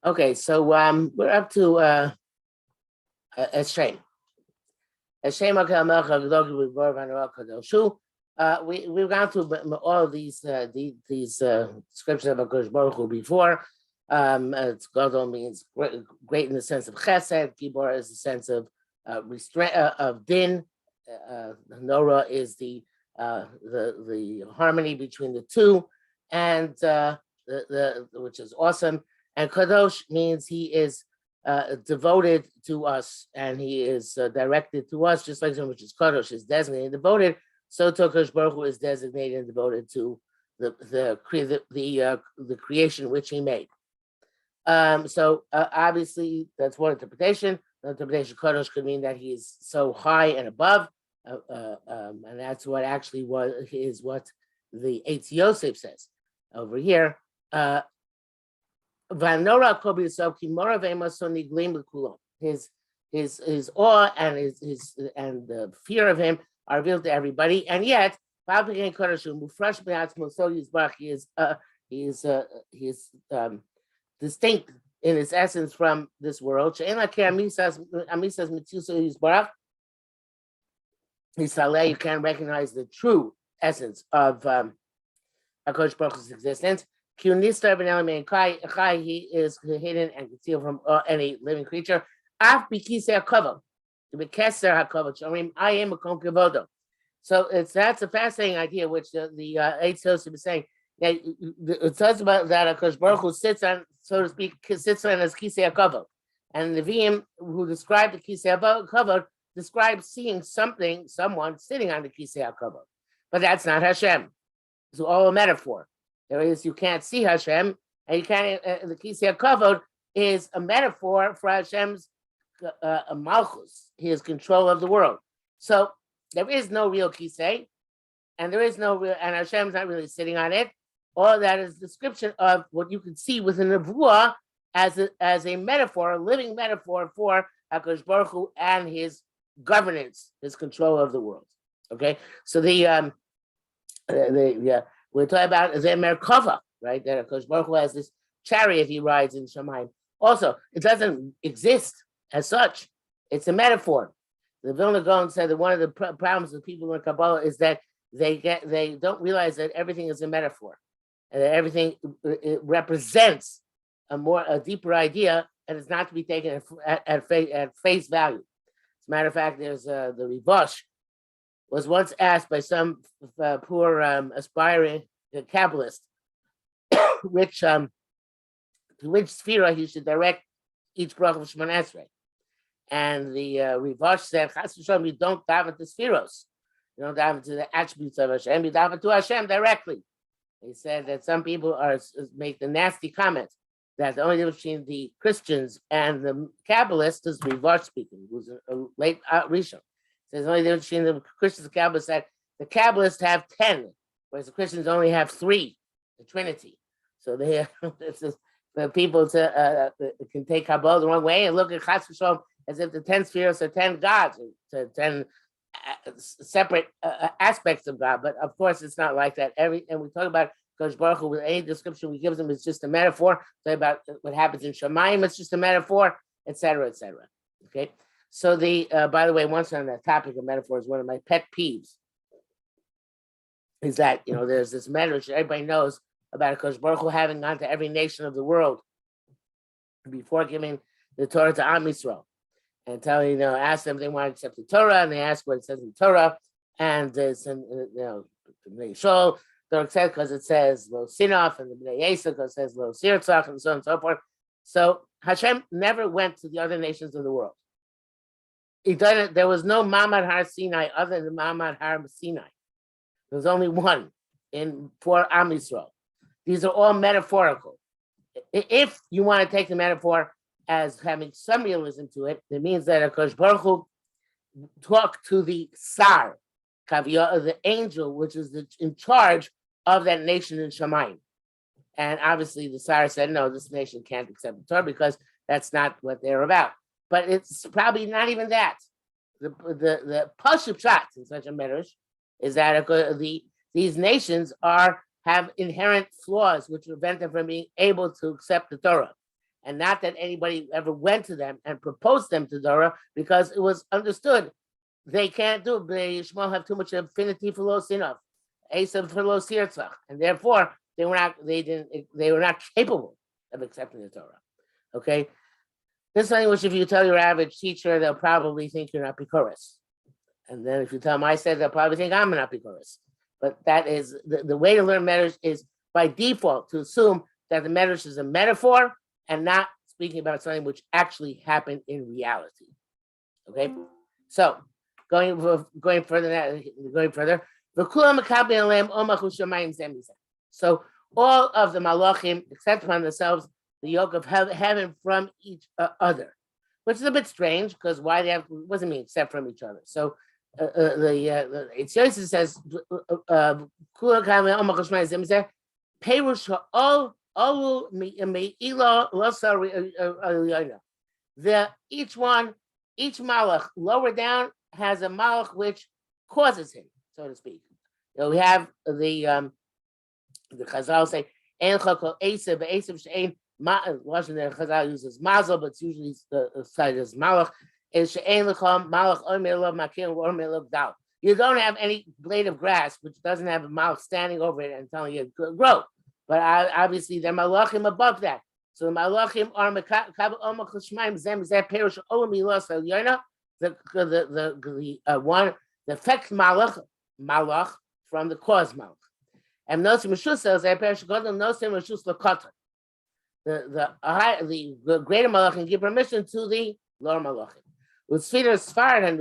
Okay, so we're up to Shem. Shem Kedoshah. We've gone through all of these scriptures of Hakadosh Baruch Hu before. Gadol means great in the sense of Chesed. Gibor is the sense of restraint of Din. Nora is the harmony between the two, and which is awesome. And Kadosh means he is devoted to us, and he is directed to us, just like someone which is Kadosh is designated and devoted. So Kadosh Baruch Hu is designated and devoted to the creation which he made. So obviously that's one interpretation. The interpretation Kadosh could mean that he is so high and above, and that's what actually is what the Eitz Yosef says over here. His awe and his the fear of him are revealed to everybody, and yet he is distinct in his essence from this world. You can't recognize the true essence of HaKadosh Baruch Hu's existence. He is hidden and concealed from any living creature. I am a konkevodo. So that's a fascinating idea, which the Eitz Yosef is saying. Now, it says about that HaKadosh Baruch Hu sits on, so to speak, sits on his kisei hakavod, and the Nevi'im who describe the kisei hakavod describe seeing someone sitting on the kisei hakavod, but that's not Hashem. It's all a metaphor. There is, you can't see Hashem, and you can't. The kisei hakavod is a metaphor for Hashem's malchus, his control of the world. So there is no real kisei, and there is no real, and Hashem's not really sitting on it. All that is description of what you can see within the nevuah as a metaphor, a living metaphor for HaKadosh Baruch Hu and his governance, his control of the world. Okay, so we're talking about the Merkava, right? That HaKadosh Baruch Hu has this chariot he rides in Shemayim. Also, it doesn't exist as such. It's a metaphor. The Vilna Gaon said that one of the problems with people in Kabbalah is that they don't realize that everything is a metaphor, and that everything it represents a deeper idea, and it's not to be taken at face value. As a matter of fact, there's the Rivosh was once asked by some poor aspiring Kabbalist which to which sphera he should direct each bracha of Shemona Esrei. And the Rivosh said, "Chas v'shalom, you don't dive into spheros. You don't dive into the attributes of Hashem. You dive into Hashem directly." He said that some people make the nasty comment that the only difference between the Christians and the Kabbalists is Rivosh speaking, who's a late Rishon. Says the only difference between the Christians and the Kabbalists that the Kabbalists have 10, whereas the Christians only have 3, the Trinity. So they this is for people to can take Kabbalah the wrong way and look at Chas v'shalom as if the 10 spheres are 10 gods, 10 separate aspects of God. But of course, it's not like that. And we talk about Kadosh Baruch Hu with any description we give them is just a metaphor. Talk about what happens in Shemayim, it's just a metaphor, etc., etc. Okay. So by the way, once on the topic of metaphors, one of my pet peeves is that there's this matter which everybody knows about Kadosh Baruch Hu having gone to every nation of the world before giving the Torah to Am Yisrael. And ask them if they want to accept the Torah, and they ask what it says in the Torah, and it's Bnei Shol don't accept because it says Lo Sinaf, and the Bnei Yisrael because it says Lo Sirtzach, and so on and so forth. So Hashem never went to the other nations of the world. There was no Ma'amad Har Sinai other than Ma'amad Har Sinai. There was only one for Am Yisrael. These are all metaphorical. If you want to take the metaphor as having some realism to it, it means that HaKadosh Baruch Hu talked to the Sar, the angel, which is in charge of that nation in Shemayim. And obviously the Sar said, no, this nation can't accept the Torah because that's not what they're about. But it's probably not even that. The Pashup Pshat in such a medrash is that these nations have inherent flaws which prevent them from being able to accept the Torah. and not that anybody ever went to them and proposed them to Torah, because it was understood they can't do it. They Shmuel have too much affinity for Lo Sinov, Esav for Lo Sirtzach, and therefore they were not capable of accepting the Torah. Okay, this is something which if you tell your average teacher, they'll probably think you're not Pikoris. And then if you tell them I said, they'll probably think I'm an Apikoros. But that is the way to learn Medrash is by default to assume that the Medrash is a metaphor and not speaking about something which actually happened in reality. Okay, so going further. So all of the Malachim accept upon themselves the yoke of heaven from each other, which is a bit strange because why they have what does it mean except from each other? So it says each malach lower down has a malach which causes him, so to speak. We have the Chazal say ein chakol esav she'ein Washington there Chazal uses mazel, but it's usually the side is malach. You don't have any blade of grass which doesn't have a malach standing over it and telling you to grow. But obviously there are malachim above that. So the malachim are the one the effect malach from the cause malach. And nosim Reshus says the greater malachim give permission to the lower malachim. With Siddur Sfard and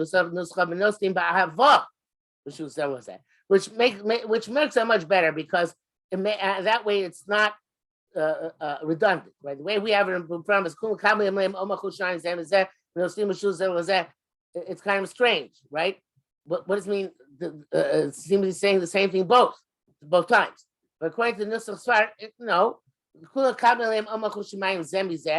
which makes it much better because that way it's not redundant, right? The way we have it in front of us, it's kind of strange, right? What does it mean? It seems to be saying the same thing both times. But according to Nusach Sfard, no.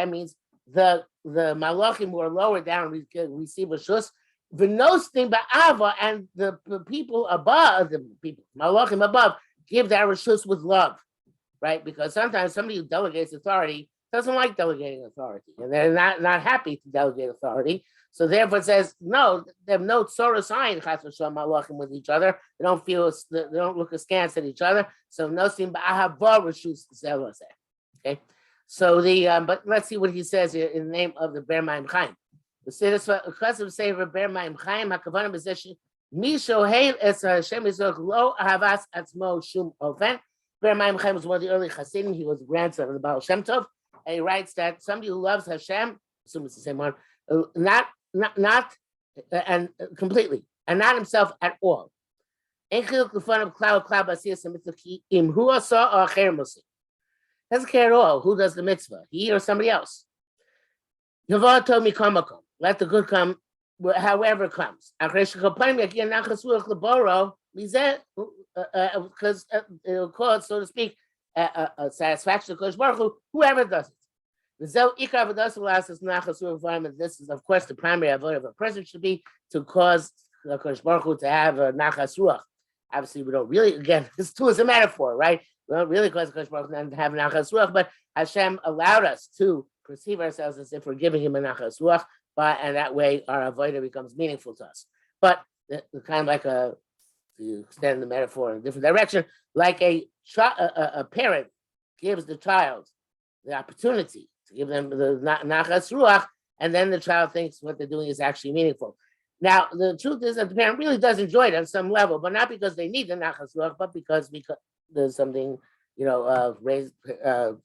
Means the malachim who are lower down receive Reshus, and the people above, malachim above, give that Reshus with love, right? Because sometimes somebody who delegates authority doesn't like delegating authority, and they're not happy to delegate authority. So therefore, it says no. They have no tzora sign chas v'shalom malachim with each other. They don't look askance at each other. So nosim ba'ahava Reshus Zeh LaZeh. Okay. So but let's see what he says here in the name of the Ber Maim Chaim. The Chassid say Ber Maim Chaim Hakavana B'Zesh Misho Heil Es Hashem Yisrael Lo Ahavas Atzmo Shum Ofen. Ber Maim Chaim was one of the early Chassidim. He was the grandson of the Baal Shem Tov, and he writes that somebody who loves Hashem, assume it's the same one, not and completely, and not himself at all. Ein chiluk l'fanav klal b'asiyas hamitzvah ki im hu asa or acher mosi. Doesn't care at all who does the mitzvah, he or somebody else. Let the good come, however it comes. Because it'll cause, so to speak, satisfaction to Kodesh Baruch Hu, whoever does it. This is, of course, the primary avodah of a person should be to cause the Kodesh Baruch Hu to have a nachas ruach. Obviously, we don't really, again, this too is a metaphor, right? We don't really cause Kodesh Baruch Hu to have nachas ruach, but Hashem allowed us to perceive ourselves as if we're giving him a nachas ruach, and that way our avodah becomes meaningful to us. But the kind of like to extend the metaphor in a different direction, like a parent gives the child the opportunity to give them the nachas ruach, and then the child thinks what they're doing is actually meaningful. Now, the truth is that the parent really does enjoy it on some level, but not because they need the nachas ruach, but because there's something,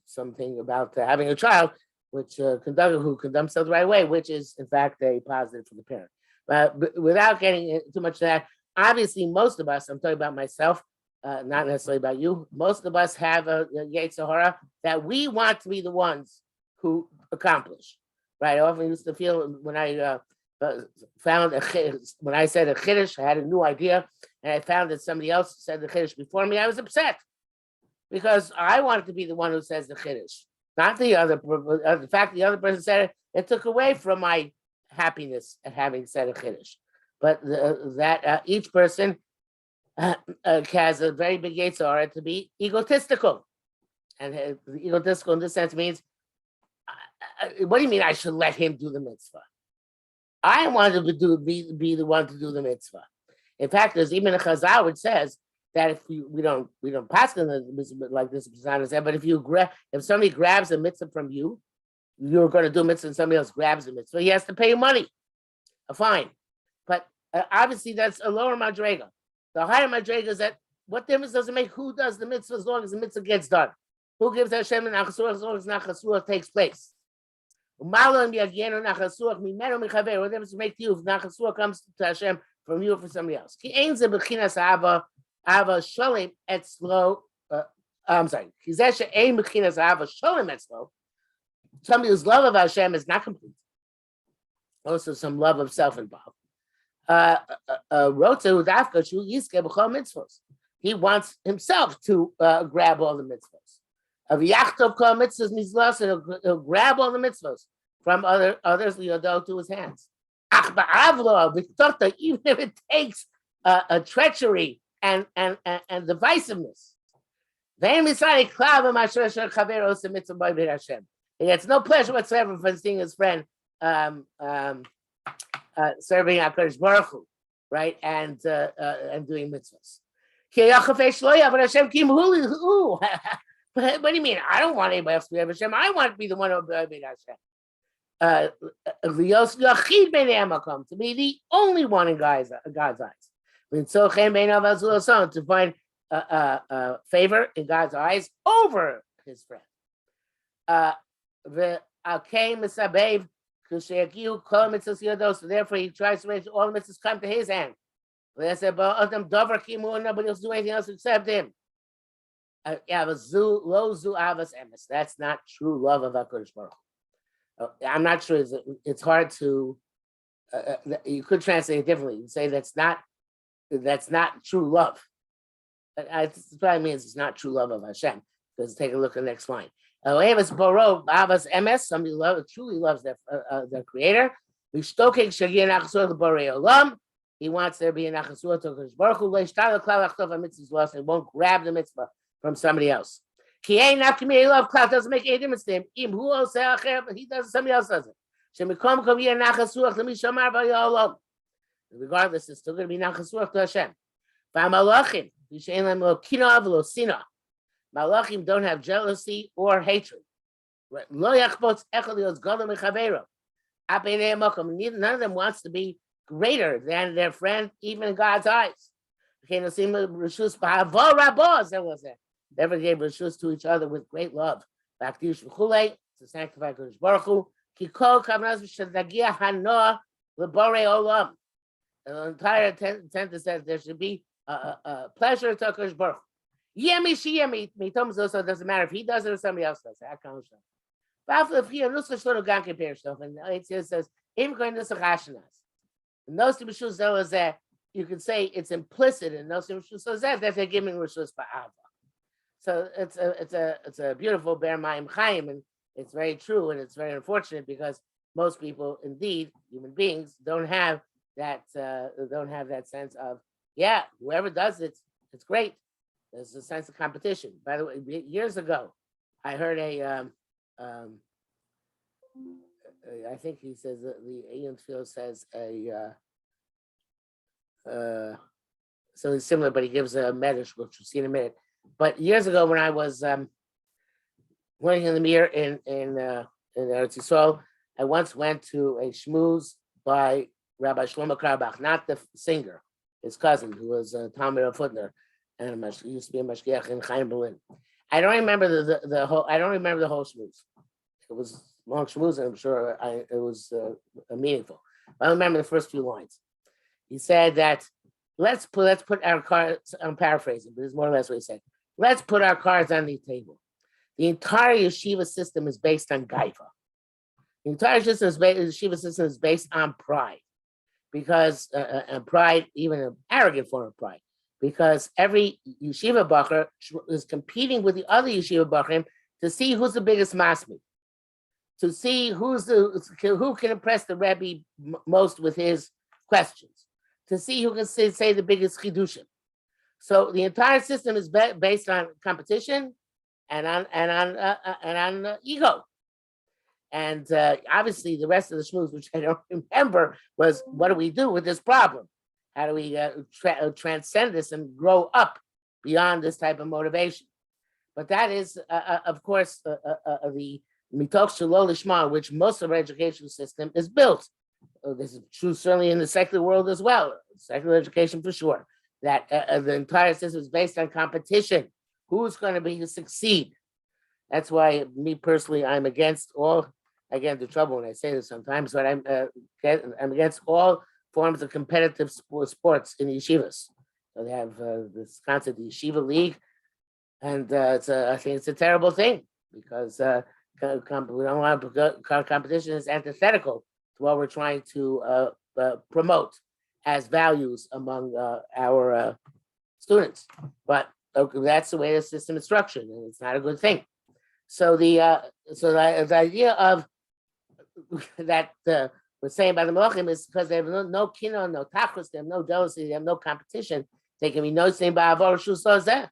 something about having a child which who conducts themselves the right way, which is in fact a positive for the parent. But without getting too much of that, obviously most of us, I'm talking about myself, not necessarily about you, most of us have a Yetzer Hara that we want to be the ones who accomplish, right? I often used to feel when I found when I said a chiddush, I had a new idea, and I found that somebody else said the chiddush before me, I was upset because I wanted to be the one who says the chiddush, not the other. The fact the other person said it took away from my happiness at having said a chiddush. But each person has a very big Yetzer Hara to be egotistical, and egotistical in this sense means what do you mean I should let him do the mitzvah? I wanted to be the one to do the mitzvah. In fact, there's even a chazal which says that if we don't pass on the mitzvah like this, but if somebody grabs a mitzvah from you, you're going to do a mitzvah and somebody else grabs the mitzvah, he has to pay you money, a fine. But obviously that's a lower madrega. The higher madrega is that what difference does it make who does the mitzvah as long as the mitzvah gets done? Who gives Hashem the nachasuach as long as nachasuach takes place? What difference does it make to you if nachasuach comes to Hashem from you or from somebody else? I'm sorry. Somebody whose love of Hashem is not complete. Also, some love of self involved. He wants himself to grab all the mitzvahs. He'll grab all the mitzvahs from others to his hands. Even if it takes a treachery and divisiveness. He gets no pleasure whatsoever from seeing his friend serving HaKadosh Baruch Hu, right, and doing mitzvahs. What do you mean? I don't want anybody else to be Hashem. I want to be the one who be Hashem. To be the only one in God's eyes. To find favor in God's eyes over his friend. So therefore he tries to make all the mitzvahs come to his hand. Nobody else do anything else except him. That's not true love of HaKadosh Baruch Hu. I'm not sure. It's hard to. You could translate it differently. You can say that's not true love. It probably means it's not true love of Hashem. Because take a look at the next line. Somebody truly loves their creator. He wants there to be an achasur to HaKadosh Baruch Hu. And won't grab the mitzvah from somebody else. Love cloud doesn't make any difference to him. He does it, somebody else does it. Regardless, it's still going to be nachasuach to Hashem. Malachim don't have jealousy or hatred. None of them wants to be greater than their friend, even in God's eyes. Never gave Reshus to each other with great love. To sanctify Kedosh Baruch Hu. The entire sentence says there should be pleasure to Kedosh Baruch Hu. So it doesn't matter if he does it or somebody else does it. And it says, Reshus Zeh LaZeh, you can say it's implicit in Reshus LaZeh that they're giving Reshus Ba'ava. So it's a beautiful Ber Mayim Chaim, and it's very true, and it's very unfortunate because most people, indeed, human beings, don't have that sense of, yeah, whoever does it, it's great. There's a sense of competition. By the way, years ago, I heard I think he says the Ian Field says something similar, but he gives a medrash, which we'll see in a minute. But years ago, when I was working in the mirror in Eretz Yisrael, I once went to a shmooze by Rabbi Shlomo Karbach, not the singer, his cousin, who was Talmud of Footner, and he used to be a mashgiach in Chaim Berlin. I don't remember the whole. I don't remember the whole shmooze. It was long shmooze, and I'm sure it was meaningful. But I remember the first few lines. He said that let's put our cards. I'm paraphrasing, but it's more or less what he said. Let's put our cards on the table. The entire yeshiva system is based on gaiva. The entire yeshiva system is based on pride, because pride, even an arrogant form of pride, because every yeshiva bacher is competing with the other yeshiva bachrim to see who's the biggest masmi, to see who can impress the Rebbe most with his questions, to see who can say the biggest chidushim. So the entire system is based on competition and on ego. And obviously, the rest of the shmooze, which I don't remember, was what do we do with this problem? How do we transcend this and grow up beyond this type of motivation? But that is, of course, the mitoch shelo lishma, which most of our education system is built. This is true certainly in the secular world as well, secular education for sure, that the entire system is based on competition. Who's going to succeed? That's why me personally, I'm against all, I get into trouble when I say this sometimes, but I'm against all forms of competitive sports in yeshivas. So they have this concept, the yeshiva league, and I think it's a terrible thing because we don't want competition is antithetical to what we're trying to promote as values among our students. But that's the way the system is structured, and it's not a good thing. So the idea of that we're saying by the Malachim is because they have no kino, no tachlis, they have no jealousy, they have no competition. They can be noticing by Reshus Zeh LaZeh.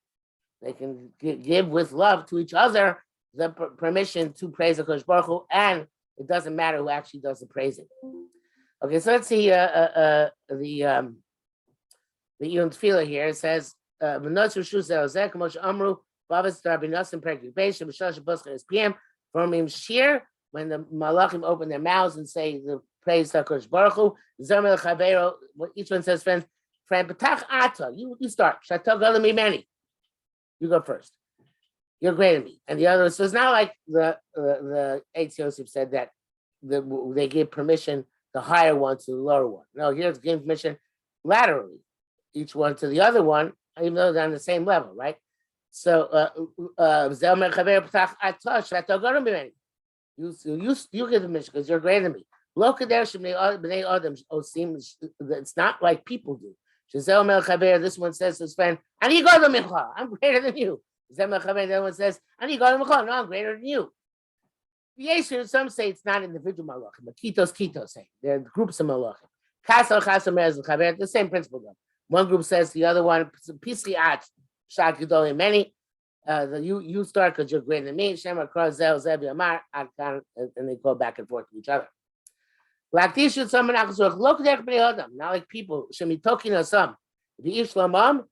They can give with love to each other the permission to praise the Kodesh Baruch Hu, and it doesn't matter who actually does the praising. Okay, so let's see the Yom Tefillah here. It says, "V'nos Reshus Zeh LaZeh k'moshe amru b'avos Rabbi Nosson perek Beis b'shalosh b'oscha PM from him shir." When the Malachim open their mouths and say the praise to Kodesh Baruch Hu, Zomel Chaveiro, each one says, friend, Patach Ata, you start. Shato Galam Many. You go first. You're greater than me. And the other, so it's not like the Eitz Yosef said that they give permission, the higher one to the lower one. No, here's giving permission laterally, each one to the other one, even though they're on the same level, right? So, Zomel Chaveiro Patach Ata, Shato Galam Many. You give the mission because you're greater than me. It's not like people do. This one says to his friend, I'm greater than you. The other one says, no, I'm greater than you. Some say it's not individual malachim, but kitos say. They're groups of malachim. The same principle though. One group says the other one, many. You start because you're greater than me. Shem across Zeh LaZeh Amar, and they go back and forth to each other. Like this should someone look at them. Not like people. Should be talking to some. The Ishlamam,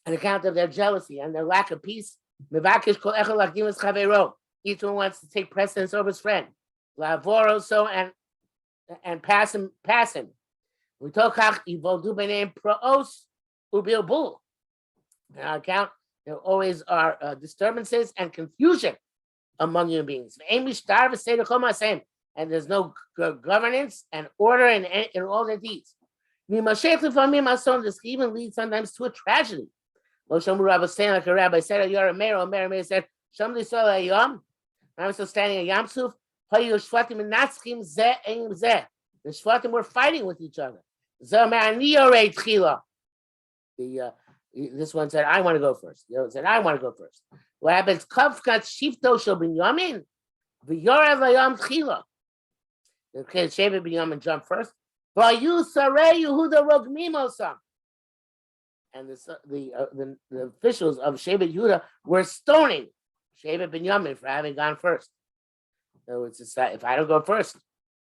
on account of their jealousy and their lack of peace. Each one wants to take precedence over his friend. So and pass him. We talk Ivoldu b'neim Proos u'Bilbul. On our account, there always are disturbances and confusion among human beings. And there's no governance and order in all their deeds. This even leads sometimes to a tragedy. Like a rabbi said, you're a mayor, Meir said, I'm still standing at Yam Suf. The Shvatim were fighting with each other. This one said, I want to go first. The other said, I want to go first. What happens? Kavkat Shifto shel Binyamin. V'yorev Layam Tchila. Okay, Shevet Binyamin jumped first. V'ayu Sarei Yehuda Rogmimosam. And the officials of Shevet Yehuda were stoning Shevet Binyamin for having gone first. So it's just, if I don't go first,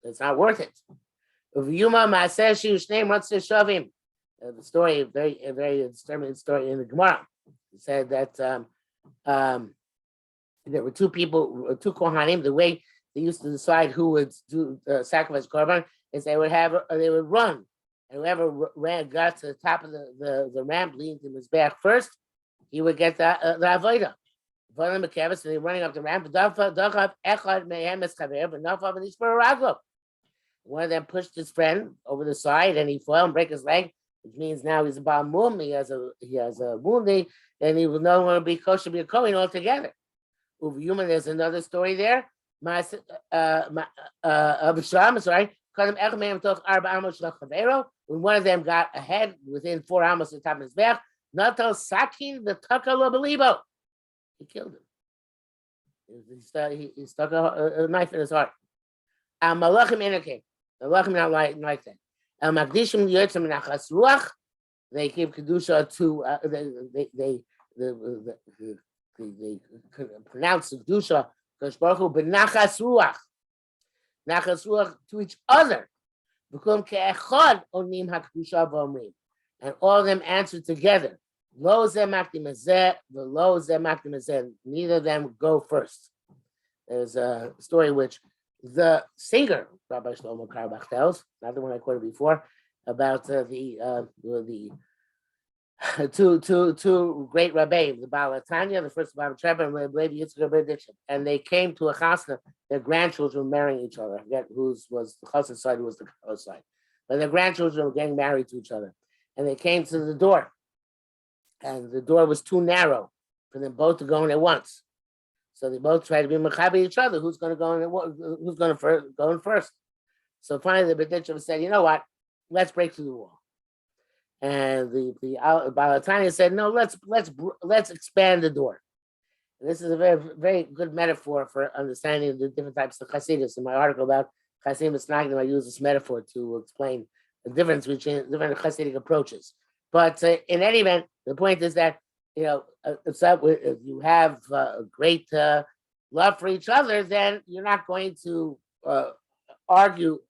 it's not worth it. V'yuma Maaseh Shushnei Ratzeh Shavim. The story, a very disturbing story in the Gemara. It said that there were two Kohanim. The way they used to decide who would do sacrifice korban is they would run, and whoever got to the top of the ramp leading to his back first, he would get the avodah. And they're running up the ramp. One of them pushed his friend over the side, and he fell and break his leg. Which means now he's a Baal Mum, he has a wound, and he will no longer be kosher, be a Kohen altogether. Uviyuma, there's another story there. When one of them got ahead within 4 amos of the top of his back, Natal Sakin the Takalo Belibo. He killed him. He stuck a knife in his heart. Malachim Inake. Malachim not like that. They give Kedoshah to they pronounce the Kedoshah Kodesh Baruch Hu b'nachas ruach to each other. V'kum ke'echad onim hakedusha v'omrim, and all of them answer together. Lo zeh makdim hazeh, v'lo zeh makdim hazeh. Neither of them go first. There's a story which the singer Rabbi Shlomo Carlebach tells, not the one I quoted before, about the two great rabbis, the Baal Tanya, the first Baal Rebbe, and Levi Yitzchak Berditchev, and they came to a chasna. Their grandchildren were marrying each other. I forget whose was the chasna side, who was the chasna side, but their grandchildren were getting married to each other, and they came to the door, and the door was too narrow for them both to go in at once. So they both tried to be mechaber each other. Who's going to go in? Who's going to go in first? So finally, the Berditchev said, "You know what? Let's break through the wall." And the Baal Tanya said, "No, let's expand the door." And this is a very, very good metaphor for understanding the different types of Hasidus. In my article about Hasidus Nagdim, I use this metaphor to explain the difference between different Hasidic approaches. But in any event, the point is that if you have a great love for each other, then you're not going to argue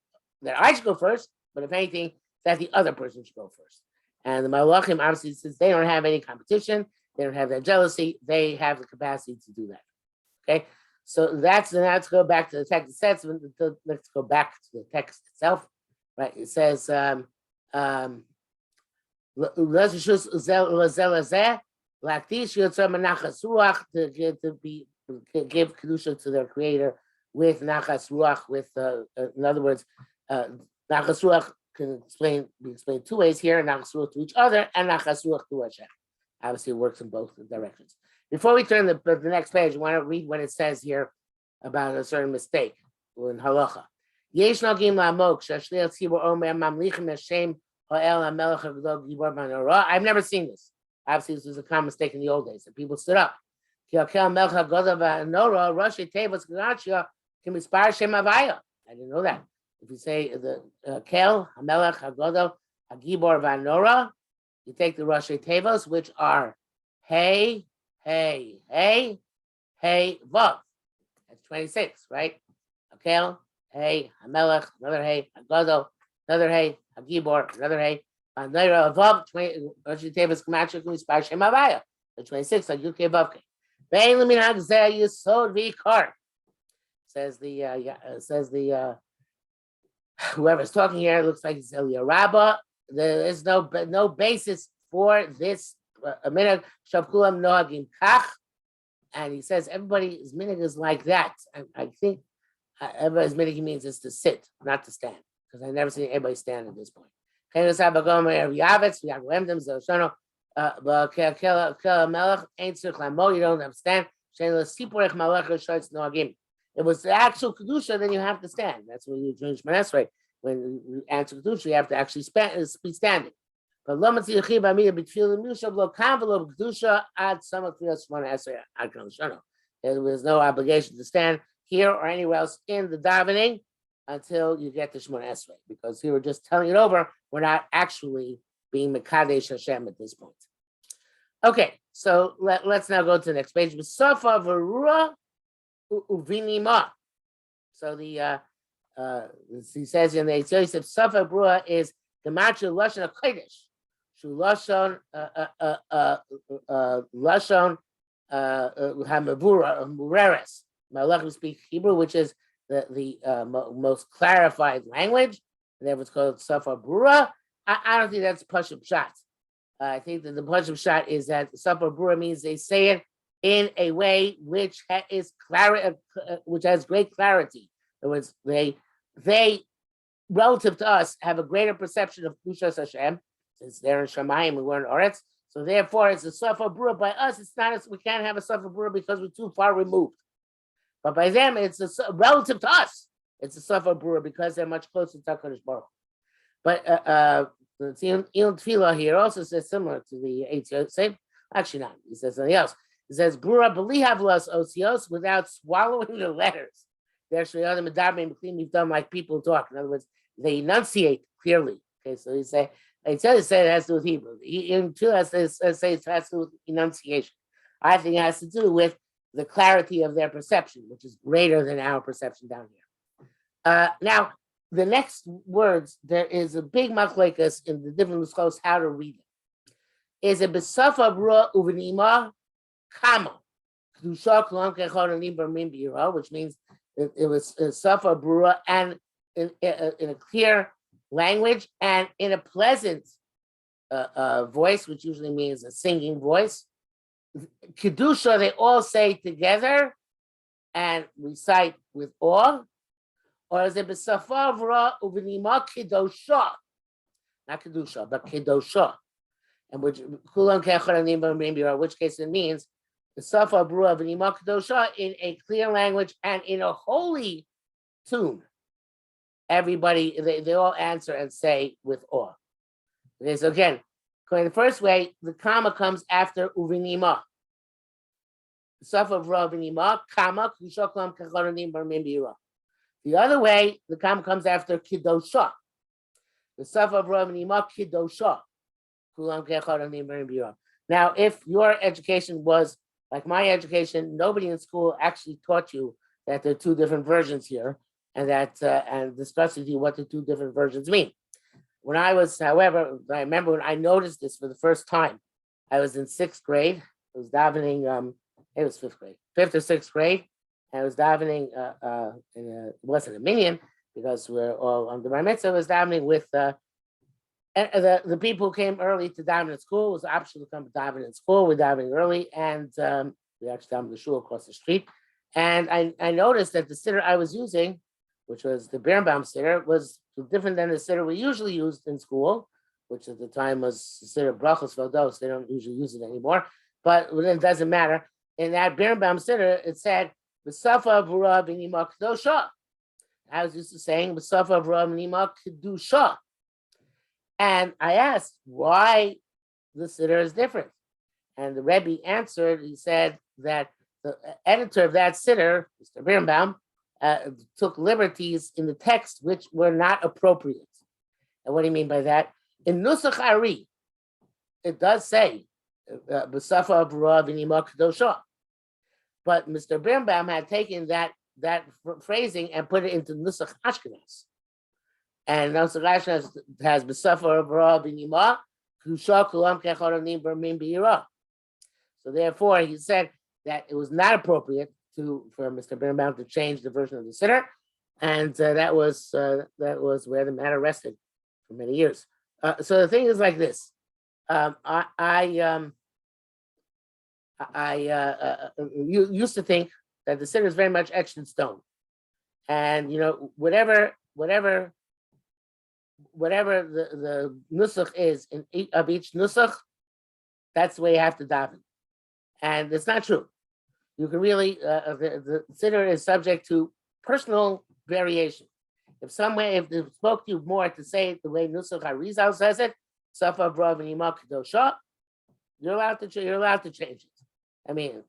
that I should go first, but if anything, that the other person should go first. And the Malachim, obviously, since they don't have any competition, they don't have that jealousy, they have the capacity to do that. Okay, so let's go back to the text. It says, let's go back to the text itself. Right? It says, Reshus Zeh LaZeh to give Kedoshah to their creator with nachas ruach, with in other words, nachas ruach can be explained two ways here: nachas ruach to each other and nachas ruach to Hashem. Obviously, it works in both directions. Before we turn the next page, I want to read what it says here about a certain mistake in halacha. Yesh nagim la'amok shashliach tzibur omer mamlichim Shem ha'el ha'melech ha'gdol gibor b'norah. I've never seen this. Obviously, this was a common mistake in the old days, and people stood up. I didn't know that. If you say the Kel, Hamelech, Hagodol, Hagibor, Vanora, you take the Rashi Tevos, which are Hey, Hey, Hey, Hey, Vav. That's 26, right? Kel, Hey, Hamelech, another Hey, Hagodol, another Hey, Hagibor, another Hey, Vanora, Vav, Rashi Tevos, Kamacha, Kumispar, Shem Avaya. The 26, like UK Vavke. Says the whoever's talking here, it looks like it's Elia Rabbah. There is no basis for this minhag shavkulam nohagim kach, and he says everybody's minhag is like that. I think everybody's minhag means is to sit, not to stand, because I never seen anybody stand at this point. You don't understand. It was the actual Kedoshah, then you have to stand. That's when you change Manesrei. When you answer Kedoshah, you have to actually be standing. But there was no obligation to stand here or anywhere else in the davening until you get to Shemona Esrei, because we were just telling it over. We're not actually being Mekadesh Hashem at this point. Okay, so let's now go to the next page. Safa Verua Uvinima. So he says in the Yosef, Safa Verua is the Machu Lashon HaKodesh. Shu Lashon Lashon Hamavura Mureres. Malachim speak Hebrew, which is the most clarified language. And therefore it's called Safa Verua. I don't think that's Pashut Pshat. I think that the Pashut Pshat is that Safa Verua means they say it in a way which which has great clarity. In other words, they relative to us have a greater perception of Kedoshah Hashem, since they're in Shemayim, we were in Oretz. So therefore, it's a Safa Verua. By us, it's not. We can't have a Safa Verua because we're too far removed. But by them, it's relative to us. It's a Safa Verua because they're much closer to HaKadosh Baruch Hu. But the Il Tefillah here also says similar to the Eitz Yosef. Actually, not. He says something else. He says Brura B'lihavlas Osios, without swallowing the letters. They're actually other medabrim between you've done like people talk. In other words, they enunciate clearly. Okay, so he say it has to do with Hebrew. In Tefillah say it has to do with enunciation. I think it has to do with the clarity of their perception, which is greater than our perception down here. Now, the next words, there is a big machlekes in the different nuschos how to read it. Is it besafa brua uvenima kama Kedoshah k'lam kechad anim b'mim b'yira, which means it was safa brua and in a clear language and in a pleasant voice, which usually means a singing voice. Kedoshah, they all say together and recite with awe. Or is it b'safa brua uvenima Kedoshah? Not Kedoshah, but Kedoshah. And which kulam kechad anim b'mim b'yira, which case it means the safa brua v'nima Kedoshah in a clear language and in a holy tune. Everybody, they all answer and say with awe. Okay, so again, going the first way, the comma comes after uvinima. Safa brua v'nima comma Kedoshah k'lam kechad anim b'mim b'yira. The other way, the comma comes after Kedoshah. The safa brua v'nima Kedoshah k'lam kechad anim b'mim b'yira. Now, if your education was like my education, nobody in school actually taught you that there are two different versions here, and that and discussed with you what the two different versions mean. When I was, however, I remember when I noticed this for the first time, I was in sixth grade. I was davening. It was fifth or sixth grade, and I was davening. It wasn't a minyan because we're all under my mitzvah. I was davening with the people who came early to daven at school. It was optional to come daven at school. We're davening early, and we actually davened the shul across the street. And I noticed that the siddur I was using, which was the Birnbaum siddur, was different than the siddur we usually used in school, which at the time was the siddur brachos valdos. They don't usually use it anymore, but it doesn't matter. In that Birnbaum siddur, it said "B'safa brua v'nima Kedoshah." I was used to saying "B'safa brua v'nima Kedoshah." And I asked why the siddur is different. And the Rebbe answered, he said that the editor of that siddur, Mr. Birnbaum, took liberties in the text which were not appropriate. And what do you mean by that? In Nusach Ari, it does say, B'safa brua v'nima Kedoshah. But Mr. Birnbaum had taken that phrasing and put it into Nusach Ashkenaz. And Nusach Ashkenaz has b'safa brua v'nima Kedoshah k'lam kechad anim b'mim b'yira. So therefore, he said that it was not appropriate for Mr. Birnbaum to change the version of the siddur, and that was where the matter rested for many years. So the thing is like this: you used to think that the siddur is very much etched in stone, and whatever the nusach is of each nusach, that's the way you have to daven. And it's not true. You can really, the siddur is subject to personal variation. If it spoke to you more to say it the way Nusach Harizal says it, Safa brua v'nima Kedoshah, you're allowed to change it. I mean,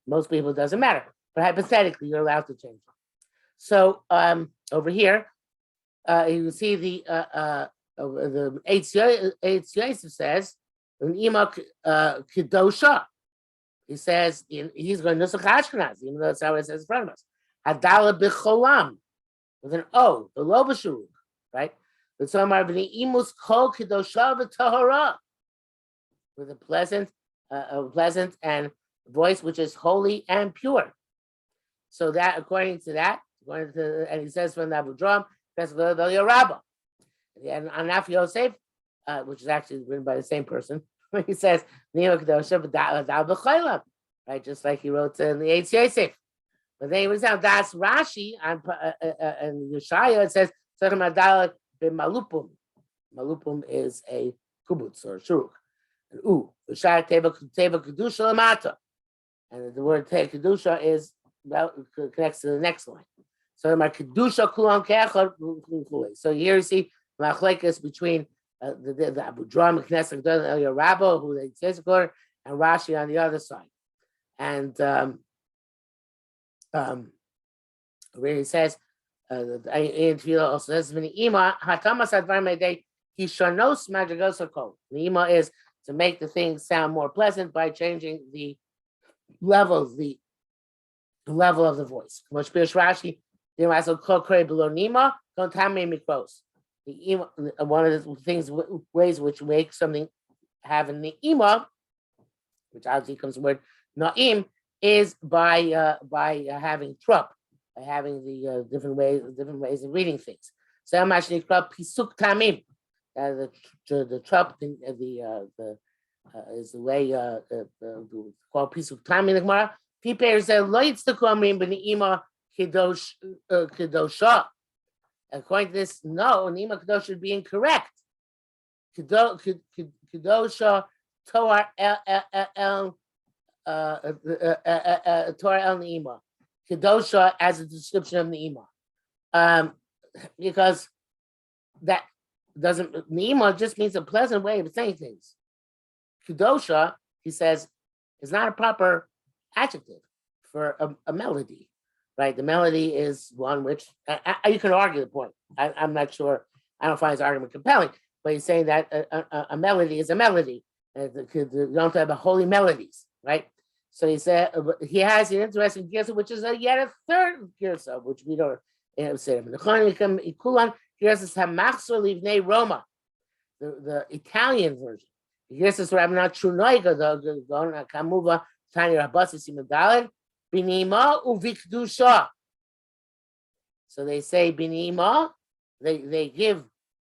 most people it doesn't matter, but hypothetically, you're allowed to change it. So over here, you see the Eitz Yosef says, Neimah Kedushah. He says he's going to Nusach Ashkenaz, even though that's how it says in front of us. Hadala b'cholam with an O, the lo b'shuruk, right? With Somar v'ni'imus kol Kedoshah v'tahara, with a pleasant and voice which is holy and pure. So that, according to and he says from the Abu Dram, that's the Rabbah. And Anaf Yosef, which is actually written by the same person. He says, Neimah Kedushah, right? Just like he wrote in the Eitz Yosef. But then he was down, that's Rashi, and Yeshaya, it says, Malupum. Malupum is a kibbutz or shuruk. And Yeshaya Teva Kedushah Lamata. And the word Kedushah is, connects to the next line. So my Kedushah Kulam Keachad. So here you see machlekes between the Abu Dram, Knesset El Rabba, who they say and Rashi on the other side. And where he says, in Tefillah also says, Neimah Hatamas Advar Meidei Hishanos Madrigosakol. Neimah is to make the things sound more pleasant by changing the levels, the level of the voice. Rashi, below Neimah, don't tell me mikros. One of the things, ways which make something have a Neimah, which obviously comes the word Naim, is by having trup, by having the different ways of reading things. So Amashni Krab Pisuk Tamim, the trup, is the way called Pisuk Tamim in the Gemara. People say lights the Kamrim B'Neimah Kedoshah. According to this, no, Neimah Kedoshah should be incorrect. Kedoshah Torah El Neimah. Kedoshah as a description of Neimah. Because that doesn't, Neimah just means a pleasant way of saying things. Kedoshah, he says, is not a proper adjective for a melody, right? The melody is one which, you can argue the point. I'm not sure, I don't find his argument compelling, but he's saying that a melody is a melody. You don't have holy melodies, right? So he said, he has an interesting girsa, which is yet a third girsa, which we don't say. The Italian version. The girsa is not true noiga, the kamuva tiny rabasi simadalid binima uvikdusha. So they say binima, they give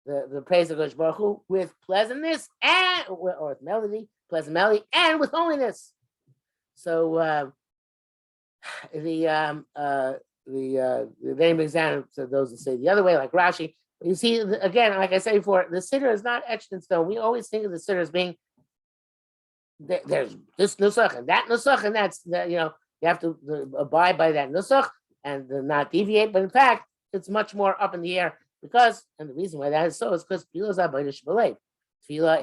the praise of Kodesh Baruch Hu with pleasantness and or with melody, pleasant melody, and with holiness. So the name examiner, so those that say the other way, like Rashi. You see, again, like I said before, the Siddur is not etched in stone. We always think of the Siddur as being there's this nusach and that nusach, and that's you have to abide by that nusach and not deviate. But in fact, it's much more up in the air because, and the reason why that is so is because Tefillah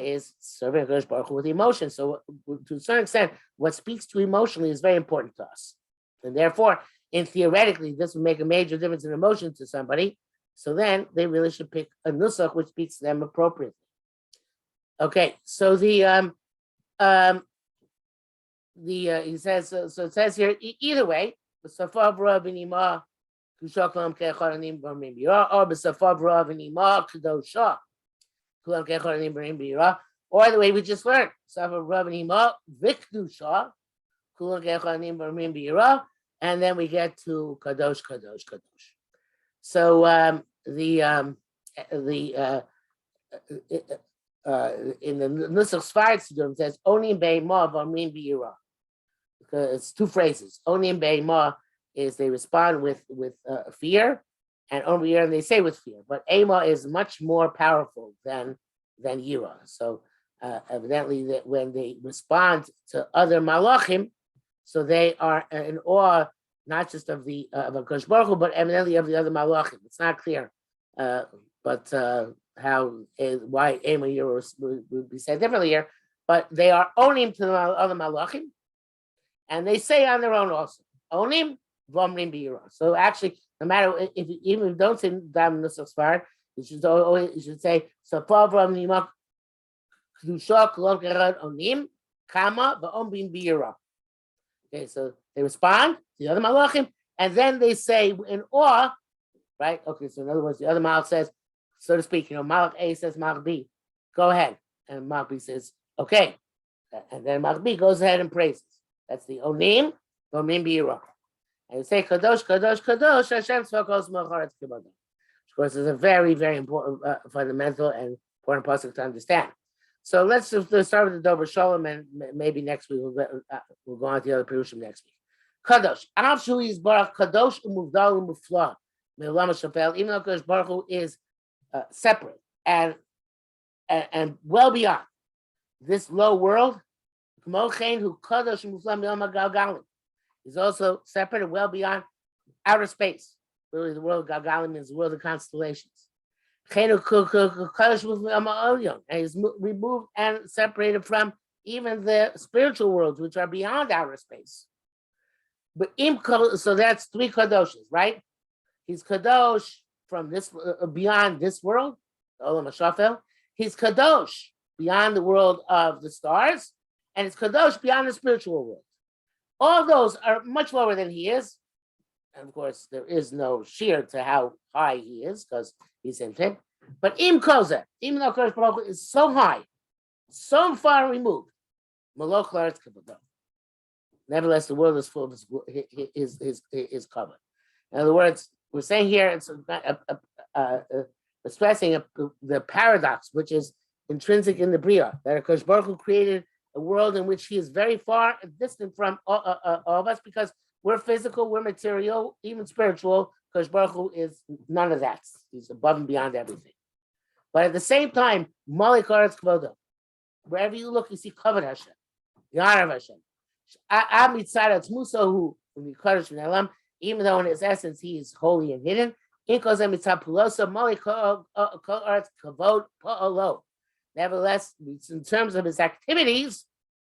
is serving Kodesh Baruch Hu with emotion. So to a certain extent, what speaks to emotionally is very important to us. And therefore, theoretically, this would make a major difference in emotion to somebody. So then they really should pick a nusach which speaks to them appropriately. Okay, so he says, so it says here, either way, or b'safav v'nima kedoshah. Or the way we just learned, and then we get to kadosh, kadosh, kadosh. So in the Nusach Sfard Siddur it says Onim Be'ima V'Amrim B'Yira. It's two phrases. Onim Be'ima is they respond with fear, and Onim B'Yira they say with fear. But Ema is much more powerful than Yira. So evidently that when they respond to other Malachim, so they are in awe not just of the of Kodesh Baruch Hu, but evidently of the other Malachim. It's not clear, but why Ema Yira would be said differently here. But they are onim to the other Malachim, and they say on their own also onim v'omrim b'yira. So actually, no matter if you even don't say dam nusach sfard, you should say safav v'amnima kedushah kolon kerad onim kama v'omrim b'yira. Okay, so they respond to the other malachim, and then they say in awe, right? Okay, so in other words, the other malach says, so to speak, malach A says malach B, go ahead, and malach B says, okay, and then malach B goes ahead and praises. That's the onim v'omrim b'yira. And you say kadosh, kadosh, kadosh, Hashem tzvakos mecharetz kibada. Of course, it's a very, very important, fundamental and important pasuk to understand. So let's start with the Dover Shalom, and maybe next week we'll go on to the other Perushim next week. Kadosh, Av Shu Yisbarach Kadosh Umuvdal Umufla Me'olam HaShafel. Even though Kadosh Baruch Hu is separate and well beyond this low world, K'mo Chen Hu Kadosh Umufla Me'olam HaGalgalim. He's also separate and well beyond outer space. Really, the world of Galgalim is the world of constellations. And he's removed and separated from even the spiritual worlds, which are beyond outer space. But so that's three kadoshas, right? He's kadosh from this beyond this world, Olam HaShafel. He's kadosh beyond the world of the stars, and it's kadosh beyond the spiritual world. All those are much lower than he is, And of course, there is no sheer to how high he is because he's infinite. But im koza, even though Kodesh Baruch Hu is so high, so far removed, Malach Laretz Kabbalah. Nevertheless, the world is full of his cover. In other words, we're saying here it's expressing the paradox, which is intrinsic in the Bria, that Kodesh Baruch Hu created a world in which he is very far distant from all of us because we're physical, we're material, even spiritual. Kodesh Baruch Hu is none of that. He's above and beyond everything. But at the same time, Malach Laretz Kavodo, wherever you look, you see Kavod Hashem, the honor of Hashem. Even though in his essence he is holy and hidden, nevertheless, in terms of his activities,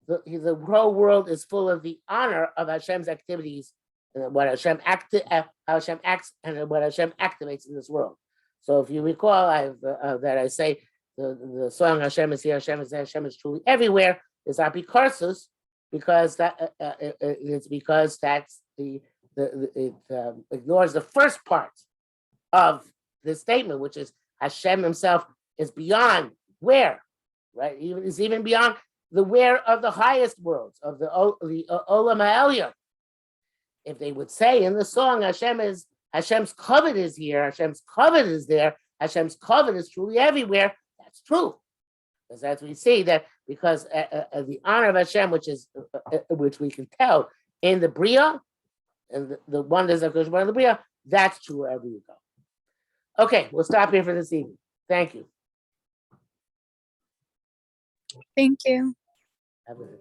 the whole world is full of the honor of Hashem's activities, and what Hashem acts and what Hashem activates in this world. So if you recall, that I say the song Hashem is here, Hashem is there, Hashem is truly everywhere is apikarsus, because it's because that's it ignores the first part of the statement, which is Hashem himself is beyond where, right? Is even beyond the where of the highest worlds of the Olam HaElyon. If they would say in the song Hashem's covet is here, Hashem's covet is there, Hashem's covet is truly everywhere, that's true. Because as we see that, because the honor of Hashem, which we can tell in the Bria, and the wonders of Kodesh Baruch Hu in the Bria, that's true wherever you go. Okay, we'll stop here for this evening. Thank you. Thank you. Have a good